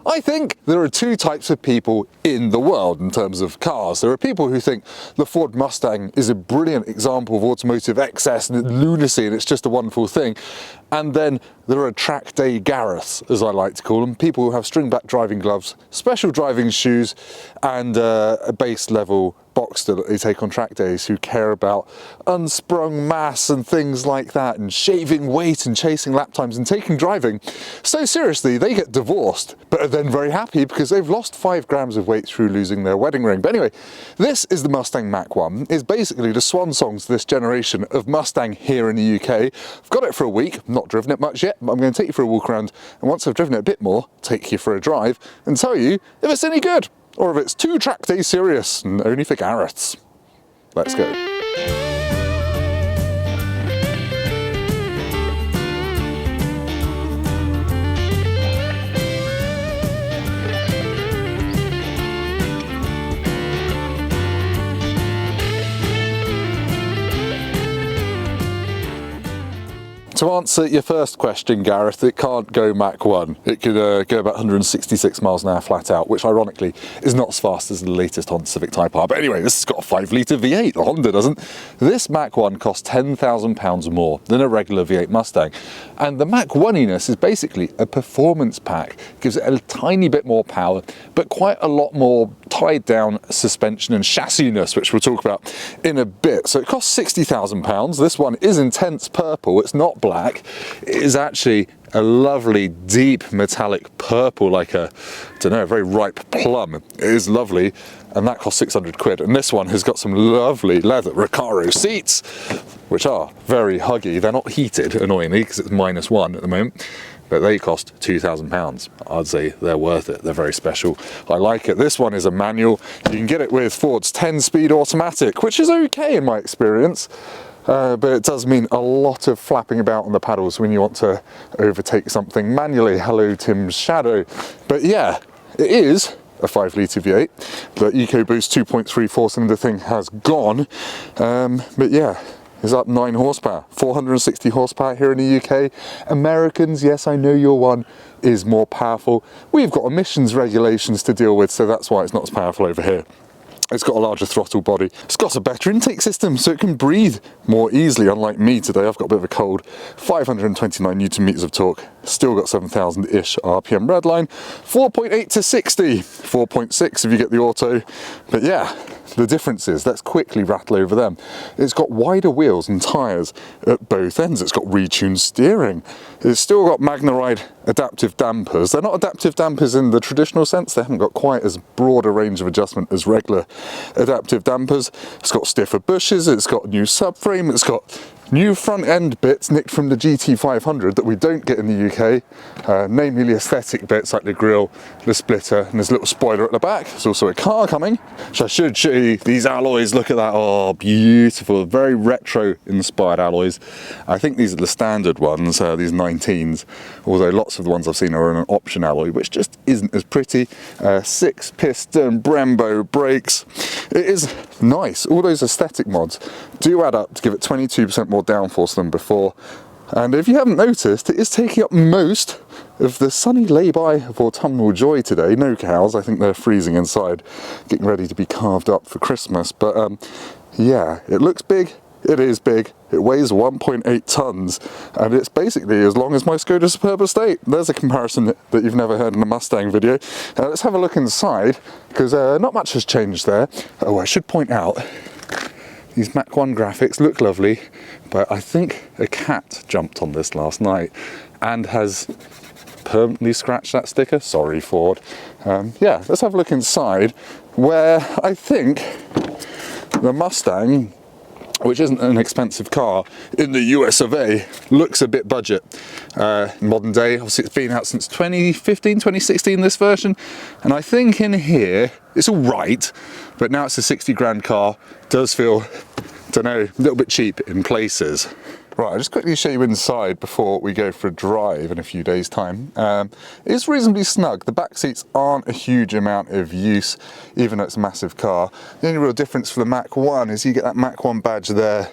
I think there are two types of people in the world in terms of cars. There are people who think the Ford Mustang is a brilliant example of automotive excess and lunacy and it's just a wonderful thing. And then there are track day Gareths, as I like to call them, people who have string-back driving gloves, special driving shoes and a base level Boxster that they take on track days, who care about unsprung mass and things like that, and shaving weight and chasing lap times and taking driving so seriously they get divorced, but are then very happy because they've lost 5 grams of weight through losing their wedding ring. But anyway, this is the Mustang Mach 1. It's basically the swan song to this generation of Mustang here in the UK. I've got it for a week, not driven it much yet, but I'm going to take you for a walk around, and once I've driven it a bit more, take you for a drive and tell you if it's any good, or if it's too track day serious and only for Gareths. Let's go. To answer your first question, Gareth, it can't go Mach 1. It could go about 166 miles an hour flat out, which ironically is not as fast as the latest Honda Civic Type R. But anyway, this has got a 5-litre V8, the Honda doesn't. This Mach 1 costs £10,000 more than a regular V8 Mustang. And the Mach 1-iness is basically a performance pack. It gives it a tiny bit more power, but quite a lot more tied down suspension and chassis-ness, which we'll talk about in a bit. So it costs £60,000. This one is intense purple, it's not black. It is actually a lovely deep metallic purple, like a, I don't know, a very ripe plum. It is lovely, and that costs 600 quid. And this one has got some lovely leather Recaro seats, which are very huggy. They're not heated, annoyingly, because it's -1 at the moment, but they cost £2,000. I'd say they're worth it. They're very special. I like it. This one is a manual. You can get it with Ford's 10-speed automatic, which is okay in my experience. But it does mean a lot of flapping about on the paddles when you want to overtake something manually. Hello, Tim's shadow. But yeah, it is a 5-litre V8. The EcoBoost 2.3 4-cylinder thing has gone. But yeah, it's up 9 horsepower, 460 horsepower here in the UK. Americans, yes, I know your one is more powerful. We've got emissions regulations to deal with, so that's why it's not as powerful over here. It's got a larger throttle body. It's got a better intake system, so it can breathe more easily, unlike me today. I've got a bit of a cold. 529 newton meters of torque. Still got 7,000-ish RPM redline. 4.8 to 60. 4.6 if you get the auto. But yeah, the differences, let's quickly rattle over them. It's got wider wheels and tyres at both ends. It's got retuned steering. It's still got Magnaride adaptive dampers. They're not adaptive dampers in the traditional sense. They haven't got quite as broad a range of adjustment as regular adaptive dampers. It's got stiffer bushes. It's got a new subframe. It's got new front end bits nicked from the GT500 that we don't get in the UK, namely the aesthetic bits like the grille, the splitter, and there's a little spoiler at the back. There's also a car coming, which I should show you. These alloys, look at that, oh beautiful, very retro inspired alloys. I think these are the standard ones, these 19s, although lots of the ones I've seen are in an option alloy, which just isn't as pretty. 6-piston Brembo brakes. It is nice. All those aesthetic mods do add up to give it 22% more downforce than before, and if you haven't noticed, it is taking up most of the sunny lay-by of autumnal joy today. No cows, I think they're freezing inside, getting ready to be carved up for Christmas. But yeah, it looks big, it is big, it weighs 1.8 tons, and it's basically as long as my Skoda Superb Estate. There's a comparison that you've never heard in a Mustang video. Let's have a look inside, because not much has changed there. Oh, I should point out, these Mach 1 graphics look lovely, but I think a cat jumped on this last night and has permanently scratched that sticker. Sorry, Ford. Yeah, let's have a look inside, where I think the Mustang, which isn't an expensive car in the US of A, looks a bit budget. Modern day, obviously it's been out since 2015, 2016, this version, and I think in here it's all right, but now it's a 60 grand car. Does feel, don't know, a little bit cheap in places. Right, I'll just quickly show you inside before we go for a drive in a few days' time. It's reasonably snug. The back seats aren't a huge amount of use, even though it's a massive car. The only real difference for the Mach 1 is you get that Mach 1 badge there.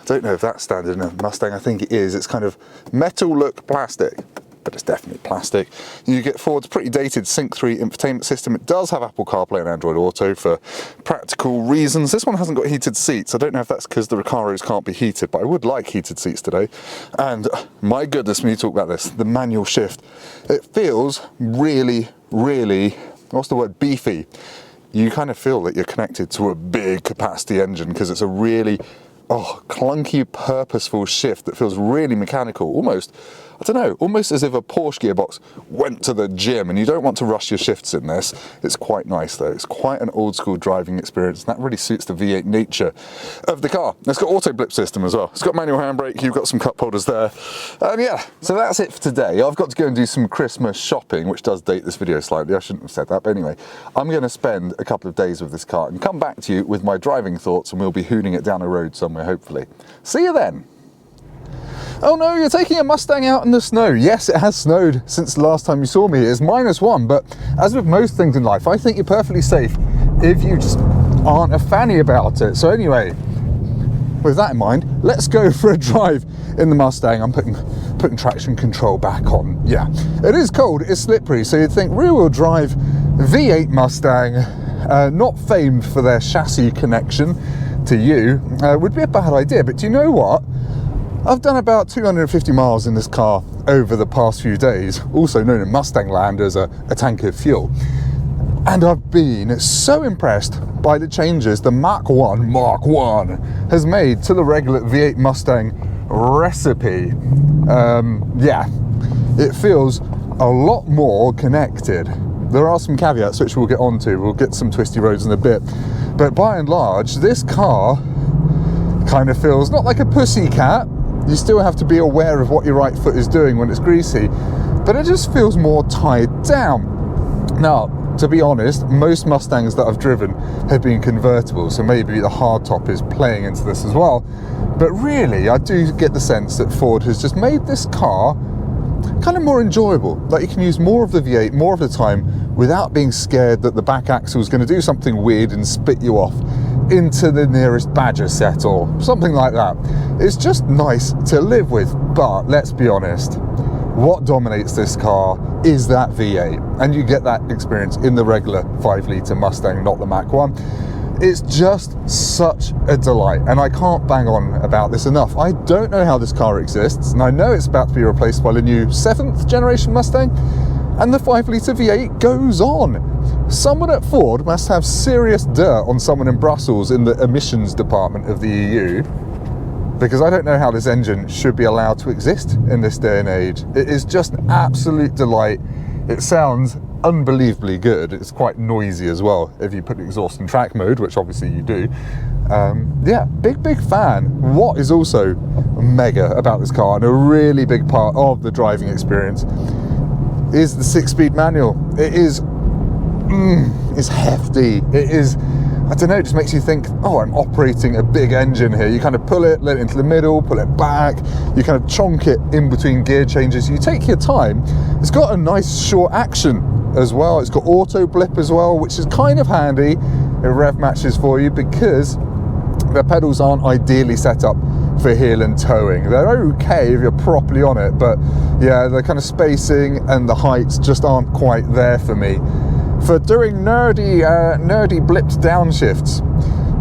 I don't know if that's standard in a Mustang, I think it is. It's kind of metal look plastic. but it's definitely plastic. You get Ford's pretty dated Sync 3 infotainment system. It does have Apple CarPlay and Android Auto for practical reasons. This one hasn't got heated seats. I don't know if that's because the Recaros can't be heated, but I would like heated seats today. And my goodness, when you talk about this, the manual shift, it feels really, really, what's the word, beefy. You kind of feel that you're connected to a big capacity engine because it's a really clunky, purposeful shift that feels really mechanical, almost, I don't know, almost as if a Porsche gearbox went to the gym, and you don't want to rush your shifts in this. It's quite nice though. It's quite an old school driving experience, and that really suits the V8 nature of the car. It's got auto blip system as well. It's got manual handbrake, you've got some cup holders there. And yeah, so that's it for today. I've got to go and do some Christmas shopping, which does date this video slightly. I shouldn't have said that, but anyway, I'm going to spend a couple of days with this car and come back to you with my driving thoughts, and we'll be hooning it down a road somewhere, hopefully. See you then. Oh no, you're taking a Mustang out in the snow. Yes, it has snowed since the last time you saw me. It's -1, but as with most things in life, I think you're perfectly safe if you just aren't a fanny about it. So anyway, with that in mind, let's go for a drive in the Mustang. I'm putting traction control back on. Yeah, it is cold, it's slippery, so you'd think rear-wheel drive V8 Mustang, not famed for their chassis connection to you, would be a bad idea. But do you know what? I've done about 250 miles in this car over the past few days, also known in Mustang land as a tank of fuel. And I've been so impressed by the changes the Mach 1 has made to the regular V8 Mustang recipe. Yeah, it feels a lot more connected. There are some caveats which we'll get onto. We'll get some twisty roads in a bit. But by and large, this car kind of feels not like a pussycat. You still have to be aware of what your right foot is doing when it's greasy, but it just feels more tied down. Now, to be honest, most Mustangs that I've driven have been convertible, so maybe the hardtop is playing into this as well. But really, I do get the sense that Ford has just made this car kind of more enjoyable. Like, you can use more of the V8 more of the time without being scared that the back axle is going to do something weird and spit you off into the nearest Badger set or something like that. It's just nice to live with. But let's be honest, what dominates this car is that V8, and you get that experience in the regular 5-litre Mustang, not the Mach 1. It's just such a delight, and I can't bang on about this enough. I don't know how this car exists, and I know it's about to be replaced by the new 7th generation Mustang, and the 5-litre V8 goes on. Someone at Ford must have serious dirt on someone in Brussels in the emissions department of the EU, because I don't know how this engine should be allowed to exist in this day and age. It is just an absolute delight. It sounds unbelievably good. It's quite noisy as well if you put exhaust in track mode, which obviously you do. Yeah, big fan. What is also mega about this car, and a really big part of the driving experience, is the 6-speed manual. It is it's hefty. It is, I don't know, it just makes you think, oh, I'm operating a big engine here. You kind of pull it, let it into the middle, pull it back, you kind of chonk it in between gear changes. You take your time. It's got a nice short action as well. It's got auto blip as well, which is kind of handy in rev matches for you, because the pedals aren't ideally set up for heel and towing. They're okay if you're properly on it, but yeah, the kind of spacing and the heights just aren't quite there for me. For doing nerdy blipped downshifts,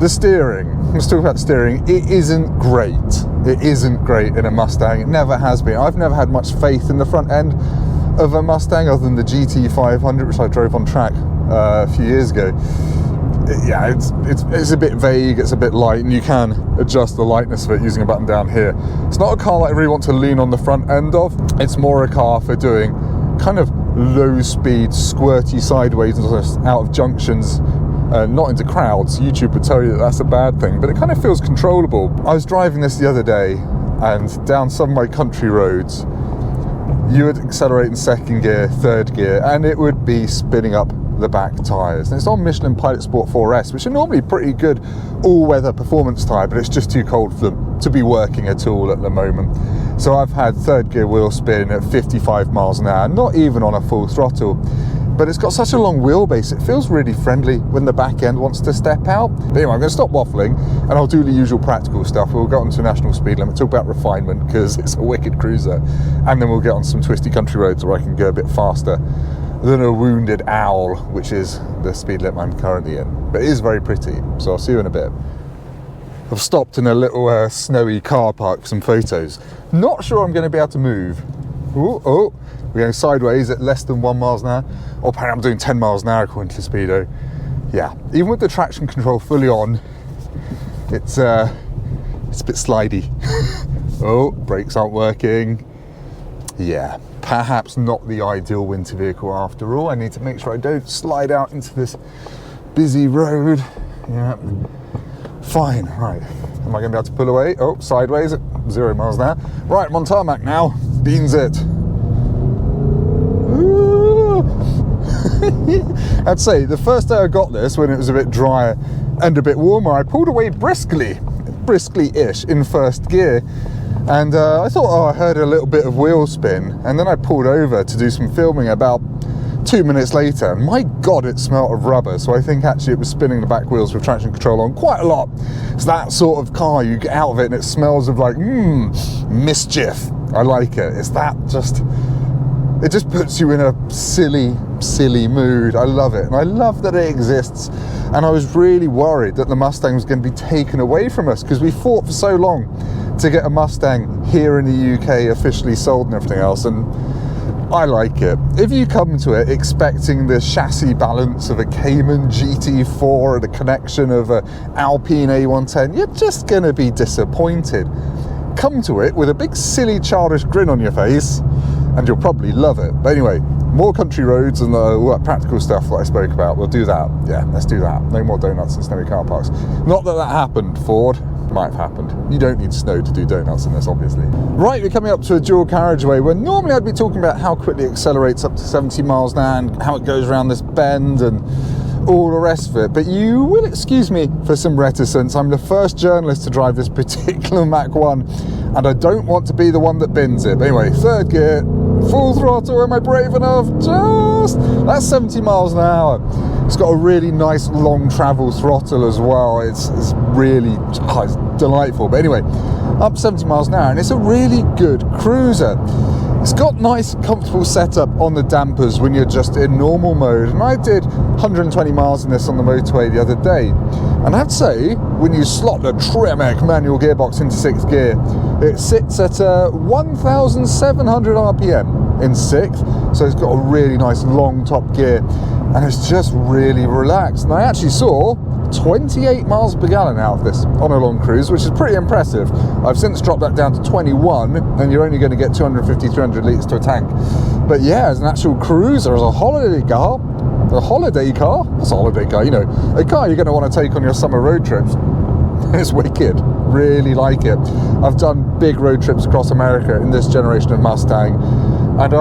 the steering, let's talk about the steering, it isn't great. It isn't great in a Mustang, it never has been. I've never had much faith in the front end of a Mustang other than the GT500, which I drove on track a few years ago. Yeah, it's a bit vague, it's a bit light, and you can adjust the lightness of it using a button down here. It's not a car that I really want to lean on the front end of. It's more a car for doing kind of low speed, squirty sideways out of junctions, not into crowds. YouTube would tell you that that's a bad thing, but it kind of feels controllable. I was driving this the other day, and down some of my country roads, you would accelerate in 2nd gear, 3rd gear, and it would be spinning up the back tyres. And it's on Michelin Pilot Sport 4S, which are normally pretty good all-weather performance tyre, but it's just too cold for them to be working at all at the moment. So I've had 3rd gear wheel spin at 55 miles an hour, not even on a full throttle. but it's got such a long wheelbase, it feels really friendly when the back end wants to step out. But anyway, I'm going to stop waffling and I'll do the usual practical stuff. We'll get onto national speed limit, talk about refinement because it's a wicked cruiser, and then we'll get on some twisty country roads where I can go a bit faster than a wounded owl, which is the speed limit I'm currently in. But it is very pretty, so I'll see you in a bit. I've stopped in a little snowy car park for some photos. Not sure I'm going to be able to move. Ooh, oh, we're going sideways at less than 1 mile an hour. Oh, apparently I'm doing 10 miles an hour according to Speedo. Yeah, even with the traction control fully on, it's a bit slidey. Oh, brakes aren't working. Yeah, perhaps not the ideal winter vehicle after all. I need to make sure I don't slide out into this busy road. Yeah, fine, right. Am I going to be able to pull away? Oh, sideways at 0 miles an hour. Right, I'm on tarmac now. Beans it. I'd say the first day I got this, when it was a bit drier and a bit warmer, I pulled away briskly-ish in first gear. And I thought, oh, I heard a little bit of wheel spin, and then I pulled over to do some filming about 2 minutes later, and my God, it smelled of rubber. So I think actually it was spinning the back wheels with traction control on quite a lot. It's that sort of car, you get out of it and it smells of like, mischief. I like it. It's that it just puts you in a silly mood. I love it, and I love that it exists. And I was really worried that the Mustang was going to be taken away from us, because we fought for so long to get a Mustang here in the UK officially sold and everything else, and I like it. If you come to it expecting the chassis balance of a Cayman GT4 and a connection of an Alpine A110, you're just going to be disappointed. Come to it with a big silly childish grin on your face and you'll probably love it. But anyway, more country roads and all that practical stuff that I spoke about, we'll do that. Yeah, let's do that. No more donuts and snowy car parks. Not that that happened, Ford. Might have happened. You don't need snow to do donuts in this, obviously. Right, we're coming up to a dual carriageway where normally I'd be talking about how quickly it accelerates up to 70 miles an hour and how it goes around this bend and all the rest of it. But you will excuse me for some reticence. I'm the first journalist to drive this particular Mach 1 and I don't want to be the one that bins it. But anyway, third gear, full throttle. Am I brave enough? That's 70 miles an hour. It's got a really nice long travel throttle as well. It's really it's delightful. But anyway, up 70 miles an hour, and it's a really good cruiser. It's got nice comfortable setup on the dampers when you're just in normal mode, and I did 120 miles in this on the motorway the other day, and I'd say when you slot the Tremec manual gearbox into 6th gear, it sits at 1,700 RPM in 6th, so it's got a really nice long top gear and it's just really relaxed. And I actually saw 28 miles per gallon out of this on a long cruise, which is pretty impressive. I've since dropped that down to 21, and you're only going to get 250, 300 litres to a tank. But yeah, as an actual cruiser, as a holiday car, that's a holiday car, you know, a car you're going to want to take on your summer road trips. It's wicked, really like it. I've done big road trips across America in this generation of Mustang, and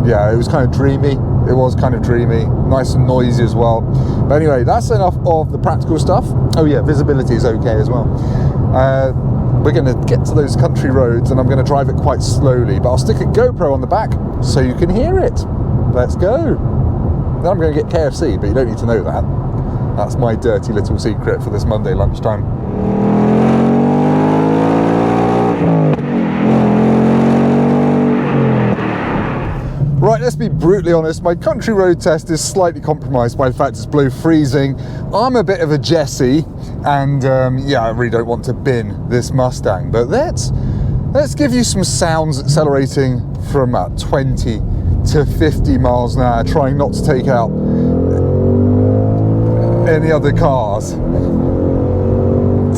yeah, it was kind of dreamy. It was kind of dreamy, nice and noisy as well. But anyway, that's enough of the practical stuff. Oh yeah, visibility is okay as well. We're going to get to those country roads and I'm going to drive it quite slowly, but I'll stick a GoPro on the back so you can hear it. Let's go. Then I'm going to get KFC, but you don't need to know that. That's my dirty little secret for this Monday lunchtime. Right, let's be brutally honest, my country road test is slightly compromised by the fact it's below freezing. I'm a bit of a Jessie, and yeah, I really don't want to bin this Mustang, but let's give you some sounds accelerating from 20 to 50 miles an hour, trying not to take out any other cars.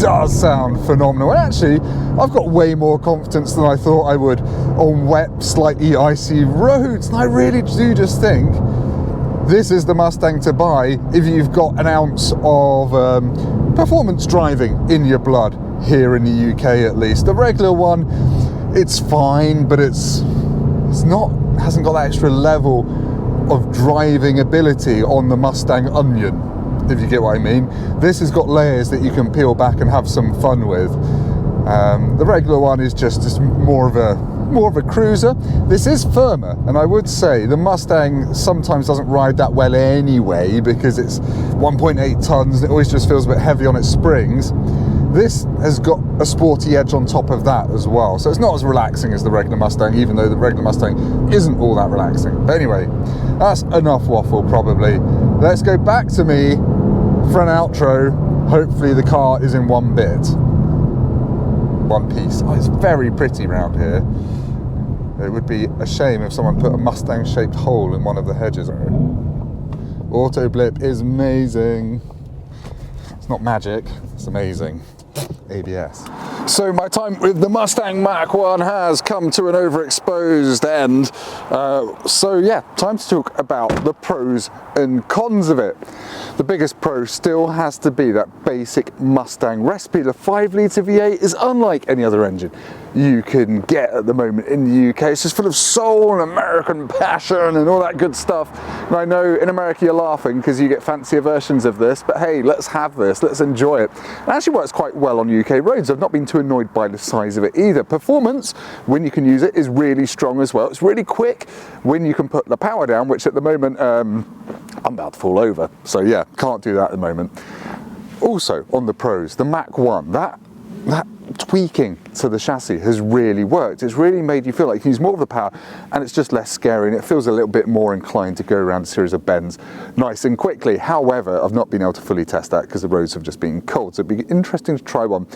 Does sound phenomenal. And actually, I've got way more confidence than I thought I would on wet, slightly icy roads, and I really do just think this is the Mustang to buy if you've got an ounce of performance driving in your blood here in the UK at least. The regular one, it's fine, but hasn't got that extra level of driving ability on the Mustang Onion, if you get what I mean. This has got layers that you can peel back and have some fun with. The regular one is just more of a more of a cruiser. This is firmer, and I would say the Mustang sometimes doesn't ride that well anyway because it's 1.8 tons and it always just feels a bit heavy on its springs. This has got a sporty edge on top of that as well, so it's not as relaxing as the regular Mustang, even though the regular Mustang isn't all that relaxing. But anyway, that's enough waffle probably. Let's go back to me for an outro. Hopefully the car is in one bit. One piece. Oh, it's very pretty round here. It would be a shame if someone put a Mustang-shaped hole in one of the hedges. Auto blip is amazing. It's not magic, it's amazing. ABS. So my time with the Mustang Mach 1 has come to an overexposed end. So yeah, time to talk about the pros and cons of it. The biggest pro still has to be that basic Mustang recipe. The 5-litre V8 is unlike any other engine you can get at the moment in the UK. It's just full of soul and American passion and all that good stuff. And I know in America you're laughing because you get fancier versions of this, but hey, let's have this, let's enjoy it. It actually works quite well on UK roads. I've not been too annoyed by the size of it either. Performance, when you can use it, is really strong as well. It's really quick when you can put the power down, which at the moment, I'm about to fall over. So yeah, can't do that at the moment. Also, on the pros, the Mach 1, that tweaking to the chassis has really worked. It's really made you feel like you can use more of the power, and it's just less scary, and it feels a little bit more inclined to go around a series of bends nice and quickly. However, I've not been able to fully test that because the roads have just been cold, so it'd be interesting to try one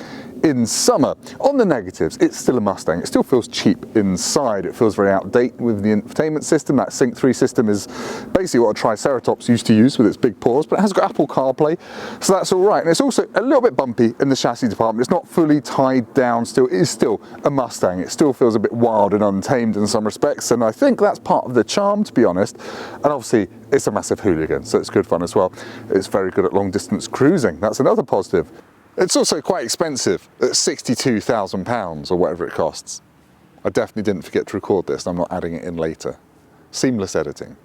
in summer. On the negatives, it's still a Mustang. It still feels cheap inside. It feels very outdated with the infotainment system. That Sync 3 system is basically what a Triceratops used to use with its big paws, but it has got Apple CarPlay, so that's all right. And it's also a little bit bumpy in the chassis department. It's not fully tied down still. It is still a Mustang. It still feels a bit wild and untamed in some respects, and I think that's part of the charm, to be honest. And obviously, it's a massive hooligan, so it's good fun as well. It's very good at long distance cruising. That's another positive. It's also quite expensive at £62,000 or whatever it costs. I definitely didn't forget to record this, and I'm not adding it in later. Seamless editing.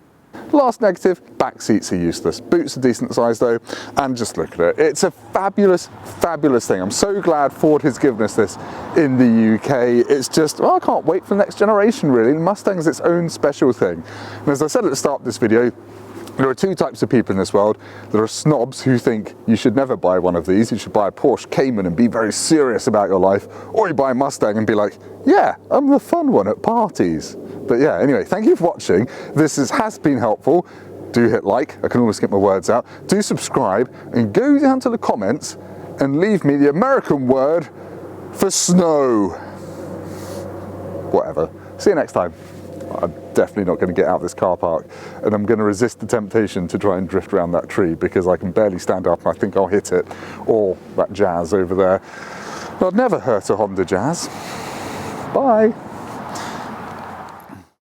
Last negative, back seats are useless. Boot's a decent size though, and just look at it. It's a fabulous, fabulous thing. I'm so glad Ford has given us this in the UK. It's just, well, I can't wait for the next generation really. The Mustang's its own special thing. And as I said at the start of this video, there are two types of people in this world. There are snobs who think you should never buy one of these. You should buy a Porsche Cayman and be very serious about your life. Or you buy a Mustang and be like, yeah, I'm the fun one at parties. But yeah, anyway, thank you for watching. This has been helpful. Do hit like, I can always get my words out. Do subscribe and go down to the comments and leave me the American word for snow. Whatever. See you next time. I'm definitely not going to get out of this car park, and I'm going to resist the temptation to try and drift around that tree because I can barely stand up and I think I'll hit it, or that Jazz over there. I'd never hurt a Honda Jazz. Bye.